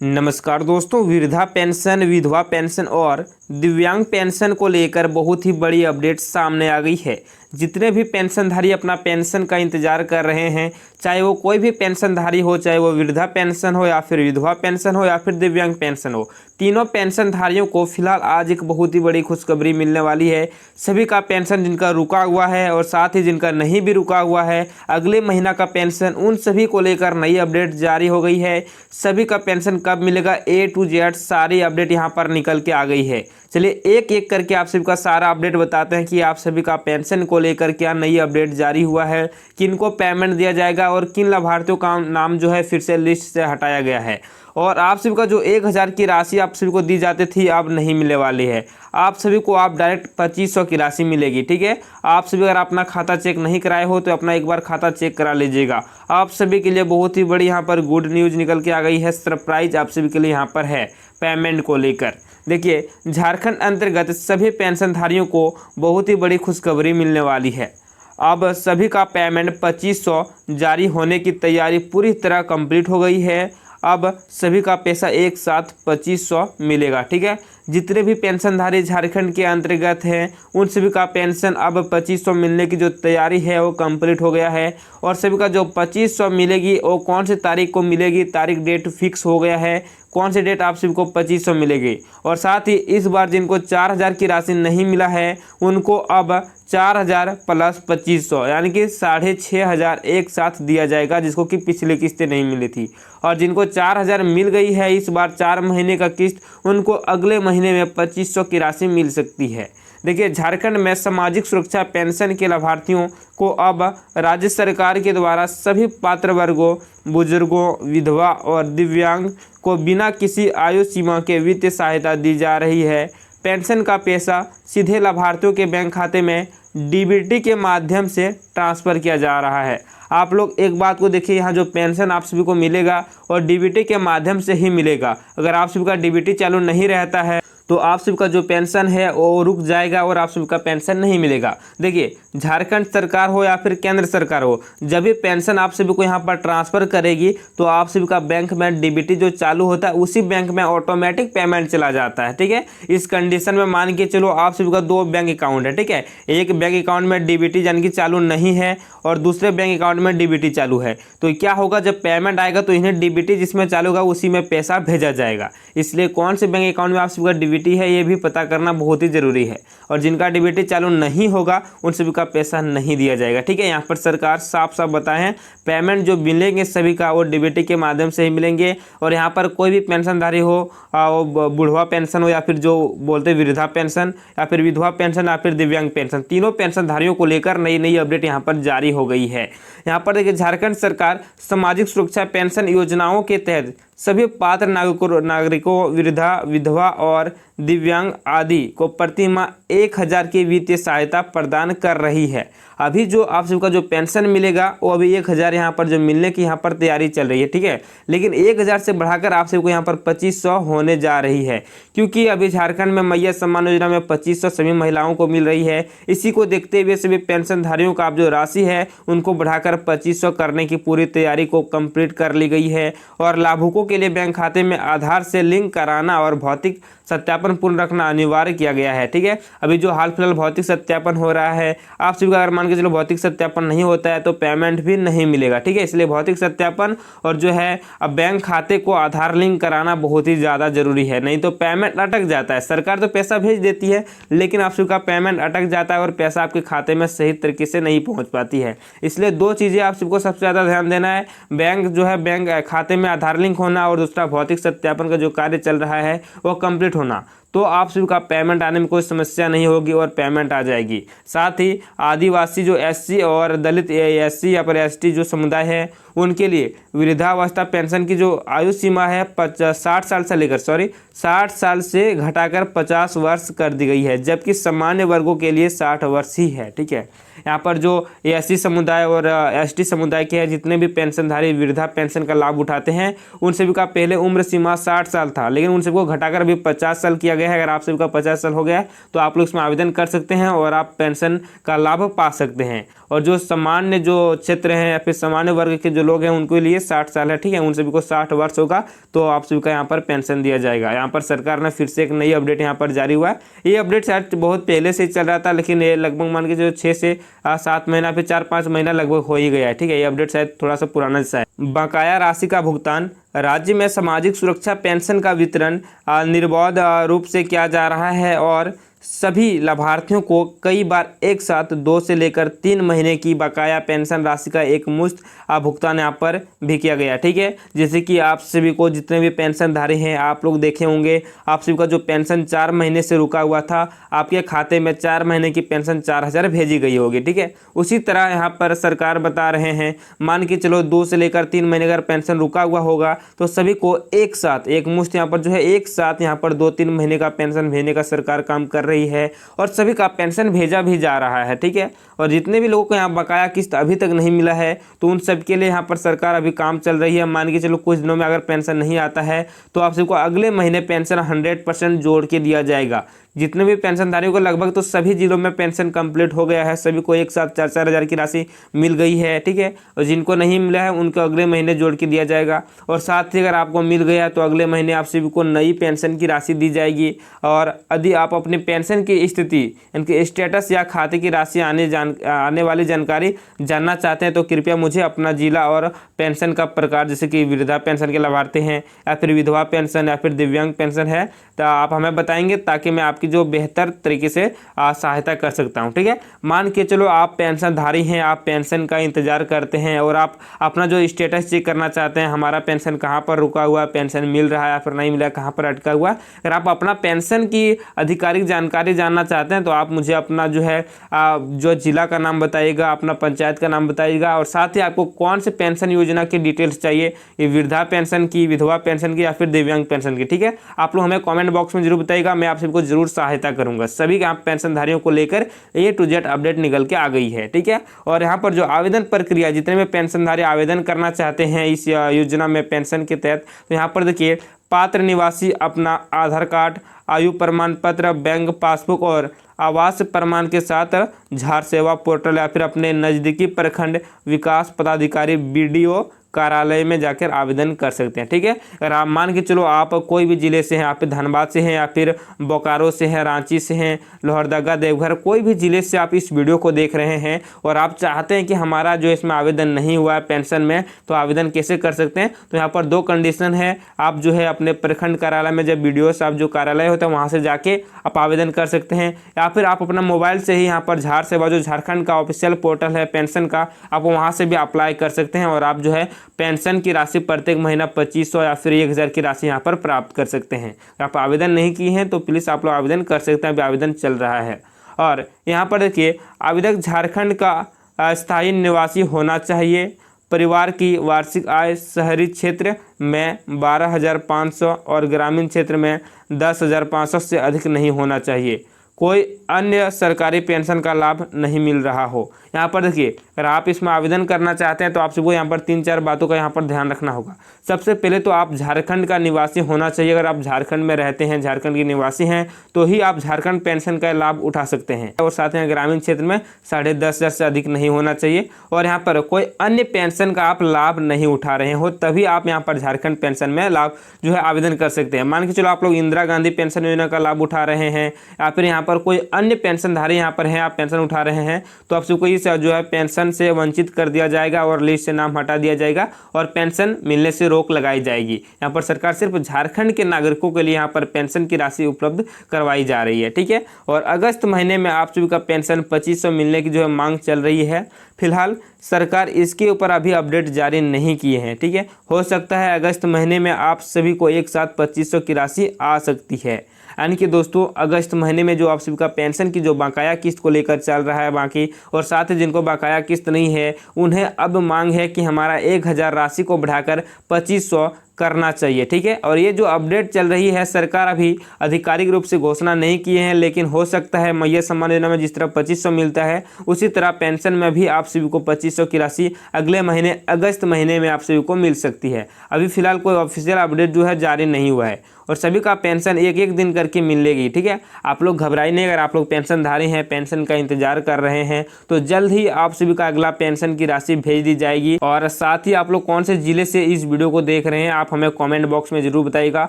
नमस्कार दोस्तों, वृद्धा पेंशन, विधवा पेंशन और दिव्यांग पेंशन को लेकर बहुत ही बड़ी अपडेट सामने आ गई है। जितने भी पेंशनधारी अपना पेंशन का इंतजार कर रहे हैं, चाहे वो कोई भी पेंशनधारी हो, चाहे वो वृद्धा पेंशन हो या फिर विधवा पेंशन हो या फिर दिव्यांग पेंशन हो, तीनों पेंशनधारियों को फिलहाल आज एक बहुत ही बड़ी खुशखबरी मिलने वाली है। सभी का पेंशन जिनका रुका हुआ है और साथ ही जिनका नहीं भी रुका हुआ है, अगले महीना का पेंशन, उन सभी को लेकर नई अपडेट जारी हो गई है। सभी का पेंशन कब मिलेगा, A to Z सारी अपडेट यहाँ पर निकल के आ गई है। चलिए एक एक करके आप सभी का सारा अपडेट बताते हैं कि आप सभी का पेंशन को लेकर क्या नई अपडेट जारी हुआ है, किनको पेमेंट दिया जाएगा और किन लाभार्थियों का नाम जो है फिर से लिस्ट से हटाया गया है। और आप सभी का जो 1000 की राशि आप सभी को दी जाती थी अब नहीं मिलने वाली है। आप सभी को आप डायरेक्ट 2500 की राशि मिलेगी। ठीक है, आप सभी अगर अपना खाता चेक नहीं कराए हो तो अपना एक बार खाता चेक करा लीजिएगा। आप सभी के लिए बहुत ही बड़ी यहाँ पर गुड न्यूज़ निकल के आ गई है। सरप्राइज आप सभी के लिए यहाँ पर है पेमेंट को लेकर। देखिए, झारखंड अंतर्गत सभी पेंशनधारियों को बहुत ही बड़ी खुशखबरी मिलने वाली है। अब सभी का पेमेंट 2500 जारी होने की तैयारी पूरी तरह कंप्लीट हो गई है। अब सभी का पैसा एक साथ 2500 मिलेगा। ठीक है, जितने भी पेंशनधारी झारखंड के अंतर्गत हैं उन सभी का पेंशन अब 2500 मिलने की जो तैयारी है वो कंप्लीट हो गया है। और सभी का जो 2500 मिलेगी वो कौन सी तारीख को मिलेगी, तारीख डेट फिक्स हो गया है। कौन सी डेट आप सभी को 2500 मिलेगी। और साथ ही इस बार जिनको 4000 की राशि नहीं मिला है उनको अब 4000 प्लस 2500 यानी कि 6500 एक साथ दिया जाएगा, जिसको कि पिछली किस्तें नहीं मिली थी। और जिनको 4000 मिल गई है इस बार 4 महीने का किस्त, उनको अगले महीने में 2500 की राशि मिल सकती है। देखिए, झारखंड में सामाजिक सुरक्षा पेंशन के लाभार्थियों को अब राज्य सरकार के द्वारा सभी पात्र वर्गों, बुजुर्गों, विधवा और दिव्यांग को बिना किसी आयु सीमा के वित्तीय सहायता दी जा रही है। पेंशन का पैसा सीधे लाभार्थियों के बैंक खाते में डीबीटी के माध्यम से ट्रांसफ़र किया जा रहा है। आप लोग एक बात को देखिए, यहाँ जो पेंशन आप सभी को मिलेगा और डीबीटी के माध्यम से ही मिलेगा। अगर आप सभी का डीबीटी चालू नहीं रहता है तो आप सभी का जो पेंशन है वो रुक जाएगा और आप सभी का पेंशन नहीं मिलेगा। देखिए, झारखंड सरकार हो या फिर केंद्र सरकार हो, जब भी पेंशन आप सभी को यहाँ पर ट्रांसफ़र करेगी तो आप सभी का बैंक में डीबीटी जो चालू होता है उसी बैंक में ऑटोमेटिक पेमेंट चला जाता है। ठीक है, इस कंडीशन में मान के चलो आप सभी का 2 बैंक अकाउंट है। ठीक है, एक बैंक अकाउंट में डीबीटी यानी कि चालू नहीं है और दूसरे बैंक अकाउंट में डीबीटी चालू है, तो क्या होगा, जब पेमेंट आएगा तो इन्हें डीबीटी जिसमें चालू होगा उसी में पैसा भेजा जाएगा। इसलिए कौन से बैंक अकाउंट में आप सभी का डीबीटी है ये भी पता करना बहुत ही जरूरी है। और जिनका डीबीटी चालू नहीं होगा उन सभी का पैसा नहीं दिया जाएगा। ठीक है, यहाँ पर सरकार साफ साफ बताए हैं पेमेंट जो मिलेंगे सभी का वो डीबीटी के माध्यम से ही मिलेंगे। और यहाँ पर कोई भी पेंशनधारी हो, वो बुढ़वा पेंशन हो या फिर जो बोलते वृद्धा पेंशन या फिर विधवा पेंशन या फिर दिव्यांग पेंशन, तीनों पेंशनधारियों को लेकर नई नई अपडेट यहाँ पर जारी हो गई है। यहाँ पर देखिए, झारखंड सरकार सामाजिक सुरक्षा पेंशन योजनाओं के तहत सभी पात्र नागरिकों, वृद्धा, विधवा और दिव्यांग आदि को प्रति माह 1000 की वित्तीय सहायता प्रदान कर रही है। अभी जो आप सबका जो पेंशन मिलेगा वो अभी 1000 यहाँ पर जो मिलने की यहाँ पर तैयारी चल रही है। ठीक है, लेकिन 1000 से बढ़ाकर आप सबको यहाँ पर 2500 होने जा रही है, क्योंकि अभी झारखंड में मैया सम्मान योजना में 2500 सभी महिलाओं को मिल रही है। इसी को देखते हुए सभी पेंशनधारियों का आप जो राशि है उनको बढ़ाकर 2500 करने की पूरी तैयारी को कंप्लीट कर ली गई है। और लाभुकों के लिए बैंक खाते में आधार से लिंक कराना और भौतिक सत्यापन पूर्ण रखना अनिवार्य किया गया है। ठीक है, अभी जो हाल फिलहाल भौतिक सत्यापन हो रहा है, आप सभी का अगर मान के चलो भौतिक सत्यापन नहीं होता है तो पेमेंट भी नहीं मिलेगा। ठीक है, इसलिए भौतिक सत्यापन और जो है अब बैंक खाते को आधार लिंक कराना बहुत ही ज़्यादा जरूरी है, नहीं तो पेमेंट अटक जाता है। सरकार तो पैसा भेज देती है लेकिन आप सभी का पेमेंट अटक जाता है और पैसा आपके खाते में सही तरीके से नहीं पहुँच पाती है। इसलिए 2 चीज़ें आप सबको सबसे ज़्यादा ध्यान देना है, बैंक जो है बैंक खाते में आधार लिंक होना और दूसरा भौतिक सत्यापन का जो कार्य चल रहा है वो कंप्लीट होना, तो आप सभी का पेमेंट आने में कोई समस्या नहीं होगी और पेमेंट आ जाएगी। साथ ही आदिवासी जो एससी और दलित एससी या फिर एसटी जो समुदाय है उनके लिए वृद्धावस्था पेंशन की जो आयु सीमा है 60 साल से घटाकर 50 वर्ष कर दी गई है, जबकि सामान्य वर्गों के लिए 60 वर्ष ही है। ठीक है, यहाँ पर जो एससी समुदाय और एसटी समुदाय के हैं जितने भी पेंशनधारी वृद्धा पेंशन का लाभ उठाते हैं उन सभी का पहले उम्र सीमा 60 साल था, लेकिन उन सबको घटाकर अभी 50 साल किया गया है। अगर आप सभी का 50 साल हो गया है तो आप लोग इसमें आवेदन कर सकते हैं और आप पेंशन का लाभ पा सकते हैं। और जो सामान्य जो क्षेत्र हैं या फिर सामान्य वर्ग के जो लोग हैं उनके लिए 60 साल है, ठीक है, उन सभी को 60 वर्ष होगा तो आप सभी का यहाँ पर पेंशन दिया जाएगा। यहाँ पर सरकार ने फिर से एक नई अपडेट यहाँ पर जारी हुआ है। ये अपडेट शायद बहुत पहले से चल रहा था, लेकिन ये लगभग मान के जो 6 से 7 महीना फिर 4-5 महीना लगभग हो ही गया है, ठीक है। ये अपडेट शायद थोड़ा सा पुराना जैसा है। बकाया राशि का भुगतान। राज्य में सामाजिक सुरक्षा पेंशन का वितरण निर्बाध रूप से किया जा रहा है और सभी लाभार्थियों को कई बार एक साथ 2 से लेकर 3 महीने की बकाया पेंशन राशि का एक मुश्त भुगतान यहाँ पर भी किया गया, ठीक है। जैसे कि आप सभी को जितने भी पेंशनधारी हैं आप लोग देखे होंगे, आप सभी का जो पेंशन 4 महीने से रुका हुआ था आपके खाते में 4 महीने की पेंशन 4000 भेजी गई होगी, ठीक है। उसी तरह यहाँ पर सरकार बता रहे हैं, मान के चलो 2 से लेकर 3 महीने अगर पेंशन रुका हुआ होगा तो सभी को एक साथ एक मुश्त यहाँ पर जो है एक साथ यहाँ पर 2-3 महीने का पेंशन भेजने का सरकार काम कर रही है और सभी का पेंशन भेजा भी जा रहा है, ठीक है। और जितने भी लोगों को यहाँ बकाया किस्त अभी तक नहीं मिला है तो उन सब के लिए यहाँ पर सरकार अभी काम चल रही है। मान के चलो कुछ दिनों में अगर पेंशन नहीं आता है तो आप सबको अगले महीने पेंशन 100% जोड़ के दिया जाएगा। जितने भी पेंशनधारियों को लगभग तो सभी जिलों में पेंशन कंप्लीट हो गया है, सभी को एक साथ 4-4 हज़ार की राशि मिल गई है, ठीक है। और जिनको नहीं मिला है उनको अगले महीने जोड़ के दिया जाएगा। और साथ ही अगर आपको मिल गया तो अगले महीने आप सभी को नई पेंशन की राशि दी जाएगी। और यदि आप अपनी पेंशन की स्थिति इनके स्टेटस या खाते की राशि आने वाली जानकारी जानना चाहते हैं तो कृपया मुझे अपना जिला और पेंशन का प्रकार, जैसे कि वृद्धा पेंशन के लाभार्थी हैं या फिर विधवा पेंशन या फिर दिव्यांग पेंशन है, तो आप हमें बताएंगे ताकि मैं आपकी जो बेहतर तरीके से सहायता कर सकता हूं, ठीक है। मान के चलो आप पेंशनधारी हैं, आप पेंशन का इंतजार करते हैं और आप अपना जो स्टेटस चेक करना चाहते हैं, हमारा पेंशन कहां पर रुका हुआ है, पेंशन मिल रहा है या फिर नहीं मिला, कहां पर अटका हुआ है। अगर आप अपना पेंशन की आधिकारिक जानकारी जानना चाहते हैं तो आप मुझे अपना जो है जो जिला का नाम बताइएगा, अपना पंचायत का नाम बताइएगा और साथ ही आपको कौन से पेंशन योजना की डिटेल्स चाहिए, ये वृद्धा पेंशन की, विधवा पेंशन की या फिर दिव्यांग पेंशन की, ठीक है। आप लोग हमें कमेंट बॉक्स में जरूर बताइएगा, मैं आप सबको जरूर सहायता करूंगा। सभी आप पेंशनधारियों को लेकर A to Z अपडेट निकल के आ गई है, ठीक है। और यहाँ पर जो आवेदन प्रक्रिया, जितने भी पेंशनधारी आवेदन करना चाहते हैं इस योजना में पेंशन के तहत, तो यहाँ पर देखिए पात्र निवासी अपना आधार कार्ड, आयु प्रमाण पत्र, बैंक पासबुक और आवास प्रमाण के साथ झार सेवा पोर्टल या फिर अपने नज़दीकी प्रखंड विकास पदाधिकारी BDO कार्यालय में जाकर आवेदन कर सकते हैं, ठीक है। अगर आप मान के चलो आप कोई भी जिले से हैं, आप धनबाद से हैं या फिर बोकारो से हैं, रांची से हैं, लोहरदगा, देवघर, कोई भी जिले से आप इस वीडियो को देख रहे हैं और आप चाहते हैं कि हमारा जो इसमें आवेदन नहीं हुआ है पेंशन में, तो आवेदन कैसे कर सकते हैं। तो यहाँ पर 2 कंडीशन है, आप जो है अपने प्रखंड कार्यालय में जब BDO साहब जो कार्यालय होता है वहाँ से जाके आप आवेदन कर सकते हैं या फिर आप अपना मोबाइल से ही यहाँ पर झार सेवा जो झारखंड का ऑफिशियल पोर्टल है पेंशन का, आप वहाँ से भी अप्लाई कर सकते हैं और आप जो है पेंशन की राशि प्रत्येक महीना 2500 या फिर 1000 की राशि यहाँ पर प्राप्त कर सकते हैं। आप आवेदन नहीं किए हैं तो प्लीज़ आप लोग आवेदन कर सकते हैं, अभी आवेदन चल रहा है। और यहाँ पर देखिए आवेदक झारखंड का स्थायी निवासी होना चाहिए, परिवार की वार्षिक आय शहरी क्षेत्र में 12,500 और ग्रामीण क्षेत्र में 10,500 से अधिक नहीं होना चाहिए, कोई अन्य सरकारी पेंशन का लाभ नहीं मिल रहा हो। यहाँ पर देखिए अगर आप इसमें आवेदन करना चाहते हैं तो आप सबको यहाँ पर 3-4 बातों का यहाँ पर ध्यान रखना होगा। सबसे पहले तो आप झारखंड का निवासी होना चाहिए। अगर आप झारखंड में रहते हैं, झारखंड के निवासी हैं, तो ही आप झारखंड पेंशन का लाभ उठा सकते हैं। और साथ में ग्रामीण क्षेत्र में 10,500 से अधिक नहीं होना चाहिए और यहाँ पर कोई अन्य पेंशन का आप लाभ नहीं उठा रहे हो, तभी आप यहाँ पर झारखंड पेंशन में लाभ जो है आवेदन कर सकते हैं। मान के चलो आप लोग इंदिरा गांधी पेंशन योजना का लाभ उठा रहे हैं या फिर यहाँ पर कोई अन्य पेंशनधारी यहाँ पर हैं, आप पेंशन उठा रहे हैं, तो आप सबको इस जो है पेंशन से वंचित कर दिया जाएगा और लिस्ट से नाम हटा दिया जाएगा और पेंशन मिलने से रोक लगाई जाएगी। यहाँ पर सरकार सिर्फ झारखंड के नागरिकों के लिए यहाँ पर पेंशन की राशि उपलब्ध करवाई जा रही है, ठीक है। और अगस्त महीने में आप सभी का पेंशन 2500 मिलने की जो है मांग चल रही है। फिलहाल सरकार इसके ऊपर अभी अपडेट जारी नहीं किए हैं, ठीक है। हो सकता है अगस्त महीने में आप सभी को एक साथ 2500 की राशि आ सकती है। यानी कि दोस्तों अगस्त महीने में जो आप सभी का पेंशन की जो बकाया किस्त को लेकर चल रहा है बाकी, और साथ ही जिनको बकाया किस्त नहीं है उन्हें अब मांग है कि हमारा 1000 राशि को बढ़ाकर 2500 करना चाहिए। ठीक है, और ये जो अपडेट चल रही है, सरकार अभी आधिकारिक रूप से घोषणा नहीं किए हैं, लेकिन हो सकता है मैया सम्मान योजना में जिस तरह 2500 मिलता है उसी तरह पेंशन में भी आप सभी को 2500 की राशि अगले महीने अगस्त महीने में आप सभी को मिल सकती है। अभी फिलहाल कोई ऑफिशियल अपडेट जो है जारी नहीं हुआ है और सभी का पेंशन एक एक दिन करके मिलेगी। ठीक है, आप लोग घबराइए नहीं। अगर आप लोग पेंशनधारी हैं, पेंशन का इंतजार कर रहे हैं, तो जल्द ही आप सभी का अगला पेंशन की राशि भेज दी जाएगी। और साथ ही आप लोग कौन से जिले से इस वीडियो को देख रहे हैं आप हमें कमेंट बॉक्स में जरूर बताइएगा।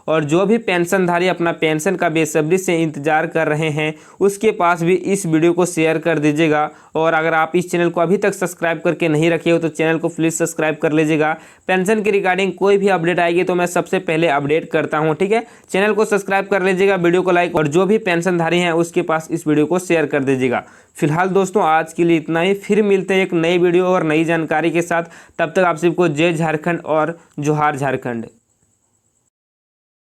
और जो भी पेंशनधारी अपना पेंशन का बेसब्री से इंतजार कर रहे हैं उसके पास भी इस वीडियो को शेयर कर दीजिएगा। और अगर आप इस चैनल को अभी तक सब्सक्राइब करके नहीं रखे हो तो चैनल को प्लीज़ सब्सक्राइब कर लीजिएगा। पेंशन की रिगार्डिंग कोई भी अपडेट आएगी तो मैं सबसे पहले अपडेट करता हूँ। ठीक है, चैनल को सब्सक्राइब कर लीजिएगा, वीडियो को लाइक और जो भी पेंशनधारी हैं उसके पास इस वीडियो को शेयर कर दीजिएगा। फिलहाल दोस्तों आज के लिए इतना ही, फिर मिलते हैं एक नई वीडियो और नई जानकारी के साथ। तब तक आप सबको जय झारखंड और जोहार झारखंड।